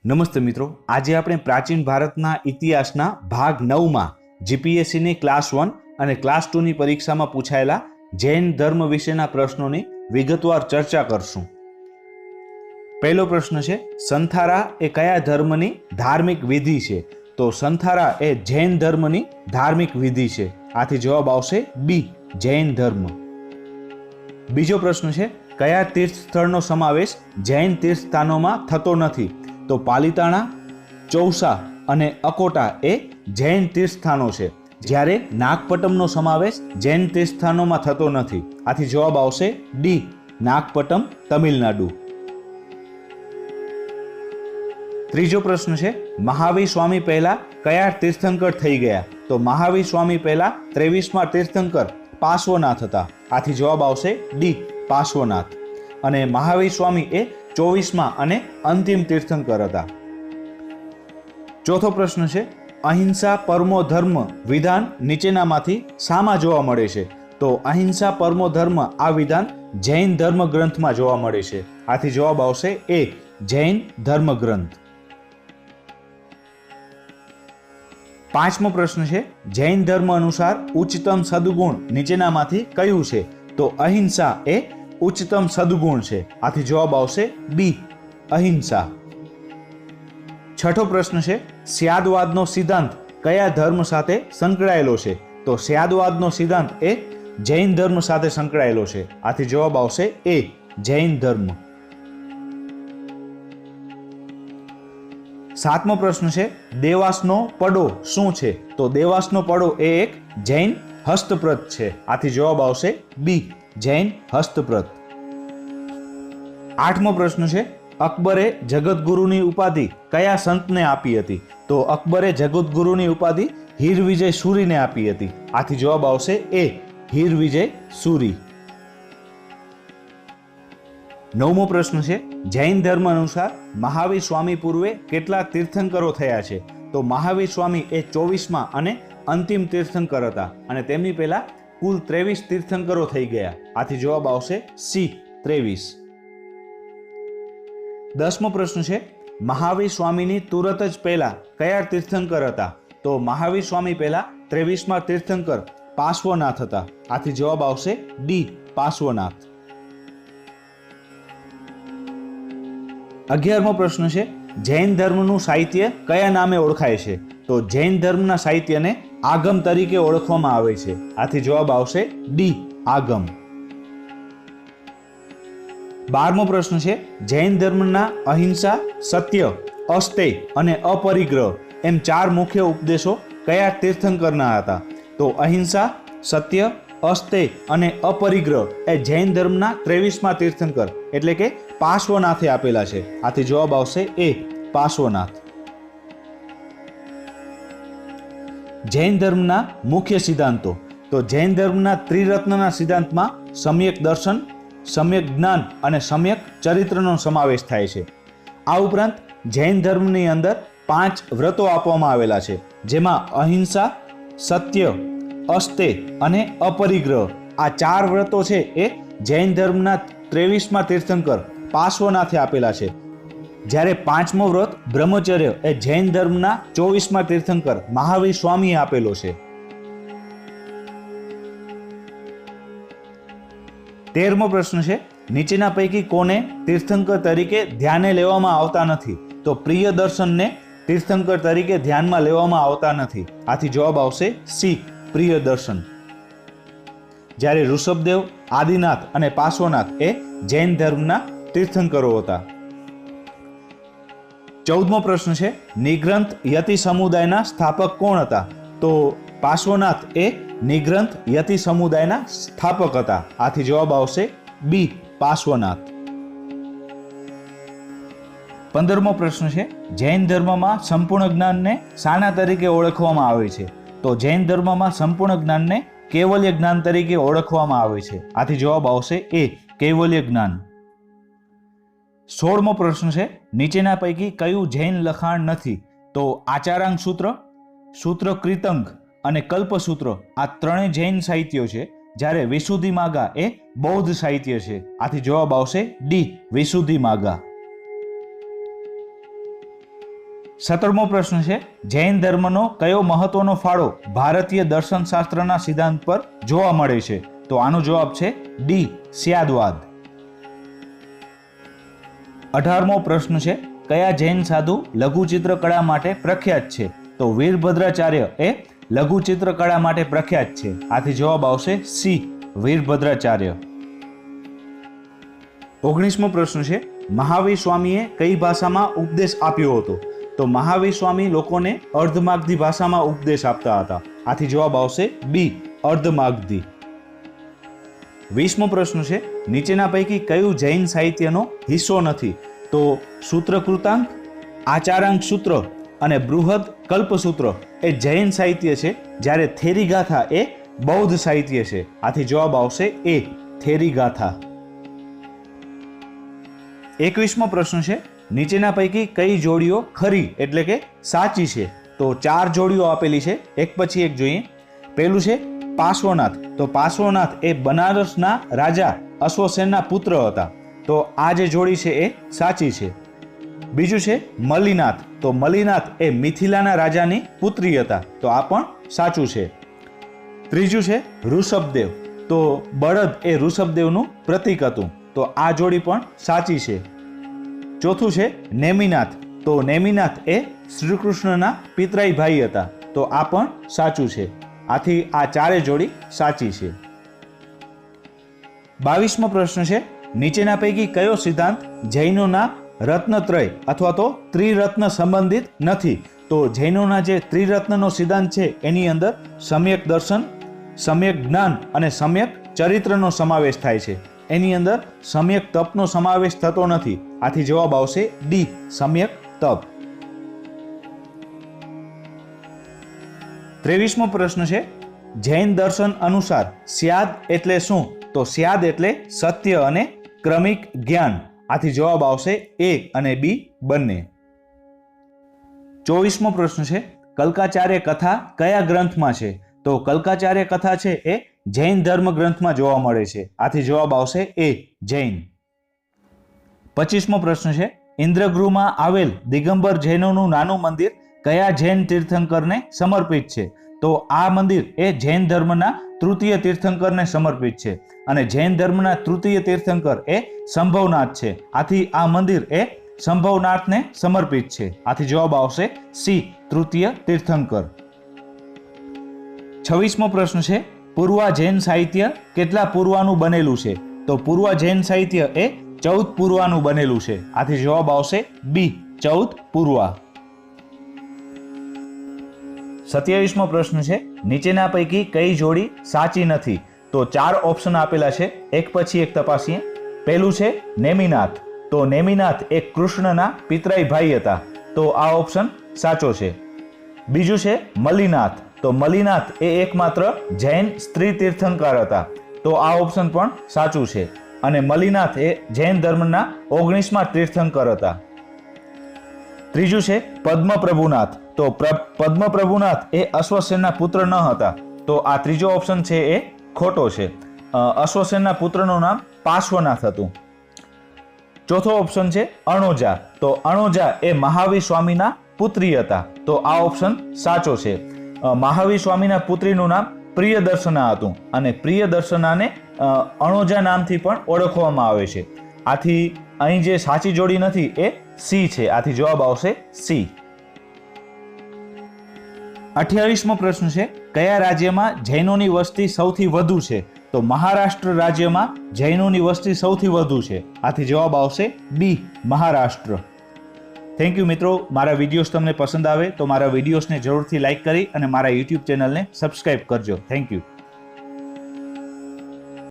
નમસ્તે મિત્રો, આજે આપણે પ્રાચીન ભારતના ઇતિહાસના ભાગ 9માં જીપીએસસીની ક્લાસ 1 અને ક્લાસ 2ની પરીક્ષામાં પૂછાયેલા જૈન ધર્મ વિશેના પ્રશ્નોની વિગતવાર ચર્ચા કરશું. પહેલો પ્રશ્ન છે, સંથારા એ કયા ધર્મની ધાર્મિક વિધિ છે? તો સંથારા એ જૈન ધર્મની ધાર્મિક વિધિ છે. આથી જવાબ આવશે બી, જૈન ધર્મ. બીજો પ્રશ્ન છે, કયા તીર્થ સ્થળનો સમાવેશ જૈન તીર્થ સ્થાનોમાં થતો નથી? તો પાલિતાણા, ચૌસા અને અકોટા એ જૈન તીર્થસ્થાનો છે, જ્યારે નાગપટ્ટમનો સમાવેશ જૈન તીર્થસ્થાનોમાં થતો નથી. આથી જવાબ આવશે ડી, નાગપટ્ટમ, તમિલનાડુ. ત્રીજો પ્રશ્ન છે, મહાવીર સ્વામી પહેલા કયા તીર્થંકર થઈ ગયા? તો મહાવીર સ્વામી પહેલા 23મા તીર્થંકર પાર્શ્વનાથ હતા. આથી જવાબ આવશે ડી, પાર્શ્વનાથ. અને મહાવીર સ્વામી એ 24મા અને અંતિમ તીર્થંકર હતા. ચોથો પ્રશ્ન છે, અહિંસા પરમો ધર્મ વિધાન નીચેનામાંથી શામાં જોવા મળે છે? તો અહિંસા પરમો ધર્મ આ વિધાન જૈન ધર્મ ગ્રંથમાં જોવા મળે છે. આથી જવાબ આવશે એ, જૈન ધર્મ ગ્રંથ. પાંચમો પ્રશ્ન છે, જૈન ધર્મ અનુસાર ઉચ્ચતમ સદગુણ નીચેનામાંથી કયું છે? તો અહિંસા એ ઉચ્ચતમ સદગુણ છે. આથી જવાબ આવશે બી, અહિંસા. છઠ્ઠો પ્રશ્ન છે, સ્યાદવાદનો સિદ્ધાંત કયા ધર્મ સાથે સંકળાયેલો છે? તો સ્યાદવાદનો સિદ્ધાંત એ જૈન ધર્મ સાથે સંકળાયેલો છે. આથી જવાબ આવશે એ, જૈન ધર્મ. સાતમો પ્રશ્ન છે, દેવાસનો પડો શું છે? તો દેવાસનો પડો એ એક જૈન હસ્તપ્રત છે. આથી જવાબ આવશે બી, જૈન હસ્તપ્રત. આઠમો પ્રશ્ન છે, અકબરે જગતગુરુની ઉપાધિ કયા સંતને આપી હતી? તો અકબરે જગતગુરુની ઉપાધિ હીરવિજય સુરીને આપી હતી. આથી જવાબ આવશે એ, હીરવિજય સુરી. નવમો પ્રશ્ન છે, જૈન ધર્મ અનુસાર મહાવીર સ્વામી પૂર્વે કેટલા તીર્થંકરો થયા છે? તો મહાવીર સ્વામી એ 24મા અને અંતિમ તીર્થંકર હતા, અને તેમની પહેલા કુલ 23 તીર્થંકરો થઈ ગયા. આથી જવાબ આવશે સી, 23. 10મો પ્રશ્ન છે, મહાવીર સ્વામીની તુરત જ પહેલા કયા તીર્થંકર હતા? તો મહાવીર સ્વામી પહેલા 23મા તીર્થંકર પાર્શ્વનાથ હતા. આથી જવાબ આવશે ડી, પાર્શ્વનાથ. 11મો પ્રશ્ન છે, જૈન ધર્મનું સાહિત્ય કયા નામે ઓળખાય છે? તો જૈન ધર્મના સાહિત્યને આગમ તરીકે ઓળખવામાં આવે છે. આથી જવાબ આવશે ડી, આગમ. 12મો પ્રશ્ન છે, જૈન ધર્મના અહિંસા, સત્ય, અસ્તેય અને અપરિગ્રહ એમ 4 મુખ્ય ઉપદેશો કયા તીર્થંકરના હતા? તો અહિંસા, સત્ય, અસ્તેય અને અપરિગ્રહ એ જૈન ધર્મના 23મા તીર્થંકર એટલે કે પાર્શ્વનાથે આપેલા છે. આથી જવાબ આવશે એ, પાર્શ્વનાથ. જૈન ધર્મના મુખ્ય સિદ્ધાંતો. તો જૈન ધર્મના ત્રિરત્નના સિદ્ધાંતમાં સમ્યક દર્શન, સમ્યક જ્ઞાન અને સમ્યક ચરિત્રનો સમાવેશ થાય છે. આ ઉપરાંત જૈન ધર્મની અંદર 5 વ્રતો આપવામાં આવેલા છે, જેમાં અહિંસા, સત્ય, અસ્તેય અને અપરિગ્રહ આ 4 વ્રતો છે એ જૈન ધર્મના 23મા તીર્થંકર પાર્શ્વનાથે આપેલા છે, જ્યારે 5મો વ્રત બ્રહ્મચર્ય એ જૈન ધર્મના 24મા તીર્થંકર મહાવીર સ્વામીએ આપેલો છે. 13મો પ્રશ્ન છે, નીચેના પૈકી કોને તીર્થંકર તરીકે ધ્યાને લેવામાં આવતા નથી? તો પ્રિય દર્શનને તીર્થંકર તરીકે ધ્યાનમાં લેવામાં આવતા નથી. આથી જવાબ આવશે સી, પ્રિય દર્શન. જ્યારે ઋષભદેવ, આદિનાથ અને પાર્શ્વનાથ એ જૈન ધર્મના તીર્થંકરો હતા. 14મો પ્રશ્ન છે, નિગ્રંથ યતિ સમુદાયના સ્થાપક કોણ હતા? તો પાર્શ્વનાથ એ નિગ્રંથ યતિ સમુદાયના સ્થાપક હતા. આથી જવાબ આવશે બી, પાર્શ્વનાથ. 15મો પ્રશ્ન છે, જૈન ધર્મમાં સંપૂર્ણ જ્ઞાનને શાના તરીકે ઓળખવામાં આવે છે? તો જૈન ધર્મમાં સંપૂર્ણ જ્ઞાનને કૈવલ્ય જ્ઞાન તરીકે ઓળખવામાં આવે છે. આથી જવાબ આવશે એ, કૈવલ્ય જ્ઞાન. 16મો પ્રશ્ન છે, નીચેના પૈકી કયું જૈન લખાણ નથી? તો આચારાંગ સૂત્ર, સૂત્ર કૃતંગ અને કલ્પસૂત્ર આ 3 જૈન સાહિત્યો છે, જ્યારે વિશુદ્ધિ માગા એ બૌદ્ધ સાહિત્ય છે. આથી જવાબ આવશે ડી, વિશુદ્ધિ માગા. 17મો પ્રશ્ન છે, જૈન ધર્મનો કયો મહત્વનો ફાળો ભારતીય દર્શનશાસ્ત્રના સિદ્ધાંત પર જોવા મળે છે? તો આનો જવાબ છે ડી, સ્યાદવાદ. 18મો પ્રશ્ન છે, કયા જૈન સાધુ લઘુચિત્ર કળા માટે પ્રખ્યાત છે? તો વીરભદ્રાચાર્ય એ લઘુચિત્ર કળા માટે પ્રખ્યાત છે. આથી જવાબ આવશે સી, વીરભદ્રાચાર્ય. 19મો પ્રશ્ન છે, મહાવીર સ્વામીએ કઈ ભાષામાં ઉપદેશ આપ્યો હતો? તો મહાવીર સ્વામી લોકોને અર્ધમાગધી ભાષામાં ઉપદેશ આપતા હતા. આથી જવાબ આવશે બી, અર્ધમાગધી. 20મો પ્રશ્ન છે, નીચેના પૈકી કયું જૈન સાહિત્યનો હિસ્સો નથી? તો સૂત્રકૃતાંક, આચારાંક સૂત્ર અને બૃહદ કલ્પસૂત્ર એ જૈન સાહિત્ય છે, જ્યારે થેરીગાથા એ બૌદ્ધ સાહિત્ય છે. આથી જવાબ આવશે એ, થેરીગાથા. 21મો પ્રશ્ન છે, નીચેના પૈકી કઈ જોડીઓ ખરી એટલે કે સાચી છે? તો 4 જોડીઓ આપેલી છે, એક પછી એક જોઈએ. પહેલું છે પાર્શ્વનાથ. તો પાર્શ્વનાથ એ બનારસના રાજા અશ્વસેનના પુત્ર હતા. તો આ જે જોડી છે એ સાચી છે. બીજું છે મલિનાથ. તો મલિનાથ એ મિથિલાના રાજાની પુત્રી હતા. તો આ પણ સાચું છે. ત્રીજું છે ઋષભદેવ. તો બળદ એ ઋષભદેવનું પ્રતીક હતું. તો આ જોડી પણ સાચી છે. ચોથું છે નેમિનાથ. તો નેમિનાથ એ શ્રી કૃષ્ણના પિતરાઈ ભાઈ હતા. તો આ પણ સાચું છે. આથી આ ચારે જોડી સાચી છે. 22મો પ્રશ્ન છે, નીચેના પૈકી કયો સિદ્ધાંત જૈનોના રત્નત્રય અથવા તો ત્રિરત્ન સંબંધિત નથી? તો જૈનોના જે ત્રિરત્નનો સિદ્ધાંત છે એની અંદર સમ્યક દર્શન, સમ્યક જ્ઞાન અને સમ્યક ચરિત્રનો સમાવેશ થાય છે. એની અંદર સમ્યક તપનો સમાવેશ થતો નથી. આથી જવાબ આવશે ડી, સમ્યક તપ. 23મો પ્રશ્ન છે, જૈન દર્શન અનુસાર સ્યાદ એટલે શું? તો સ્યાદ એટલે સત્ય અને ક્રમિક જ્ઞાન. આથી જવાબ આવશે એ અને બી બંને. 24મો પ્રશ્ન છે, કલ્કાચાર્ય કથા કયા ગ્રંથમાં છે? તો કલ્કાચાર્ય કથા છે એ જૈન ધર્મ ગ્રંથમાં જોવા મળે છે. આથી જવાબ આવશે એ, જૈન. 25મો પ્રશ્ન છે, ઇન્દ્રગૃહમાં આવેલ દિગંબર જૈનોનું નાનું મંદિર કયા જૈન તીર્થંકરને સમર્પિત છે? તો આ મંદિર એ જૈન ધર્મના તૃતીય તીર્થંકરને સમર્પિત છે. અને જૈન ધર્મના તૃતીય તીર્થંકર એ સંભવનાથ છે. આથી આ મંદિર એ સંભવનાથને સમર્પિત છે. આથી જવાબ આવશે સી, તૃતીય તીર્થંકર. 26મો પ્રશ્ન છે, પૂર્વા જૈન સાહિત્ય કેટલા પૂર્વાનું બનેલું છે? તો પૂર્વા જૈન સાહિત્ય એ 14 પૂર્વાનું બનેલું છે. આથી જવાબ આવશે બી, 14 પૂર્વા. 27મો પ્રશ્ન છે, નીચેના પૈકી કઈ જોડી સાચી નથી? તો 4 ઓપ્શન આપેલા છે, એક પછી એક તપાસીએ. પહેલું છે નેમિનાથ. તો નેમિનાથ એ કૃષ્ણના પિતરાઈ ભાઈ હતા. તો આ ઓપ્શન સાચો છે. બીજું છે મલિનાથ. તો મલિનાથ એ એકમાત્ર જૈન સ્ત્રી તીર્થંકર હતા. તો આ ઓપ્શન પણ સાચું છે. અને મલિનાથ એ જૈન ધર્મના 19મા તીર્થંકર હતા. ત્રીજું છે પદ્મપ્રભુનાથ. તો પદ્મપ્રભુનાથ એ અશ્વસેનના પુત્ર ન હતા. તો આ ત્રીજો ઓપ્શન છે એ ખોટો છે. અશ્વસેનના પુત્રનું નામ પાર્શ્વનાથ હતું. ચોથો ઓપ્શન છે અણોજા. તો અણોજા એ મહાવીર સ્વામીના પુત્રી હતા. તો આ ઓપ્શન સાચો છે. મહાવીર સ્વામીના પુત્રીનું નામ પ્રિયદર્શના હતું. અને પ્રિયદર્શનાને અણોજા નામથી પણ ઓળખવામાં આવે છે. આથી અહીં જે સાચી જોડી નથી એ સી છે. આથી જવાબ આવશે સી. 28મો પ્રશ્ન છે, કયા રાજ્યમાં જૈનોની વસ્તી સૌથી વધુ છે? તો મહારાષ્ટ્ર રાજ્યમાં જૈનોની વસ્તી સૌથી વધુ છે. આથી જવાબ આવશે બી, મહારાષ્ટ્ર. થેન્ક યુ મિત્રો. મારા વિડીયોઝ તમને પસંદ આવે તો મારા વિડીયોઝને જરૂરથી લાઇક કરી અને મારા યુટ્યુબ ચેનલને સબસ્ક્રાઇબ કરજો. Thank you.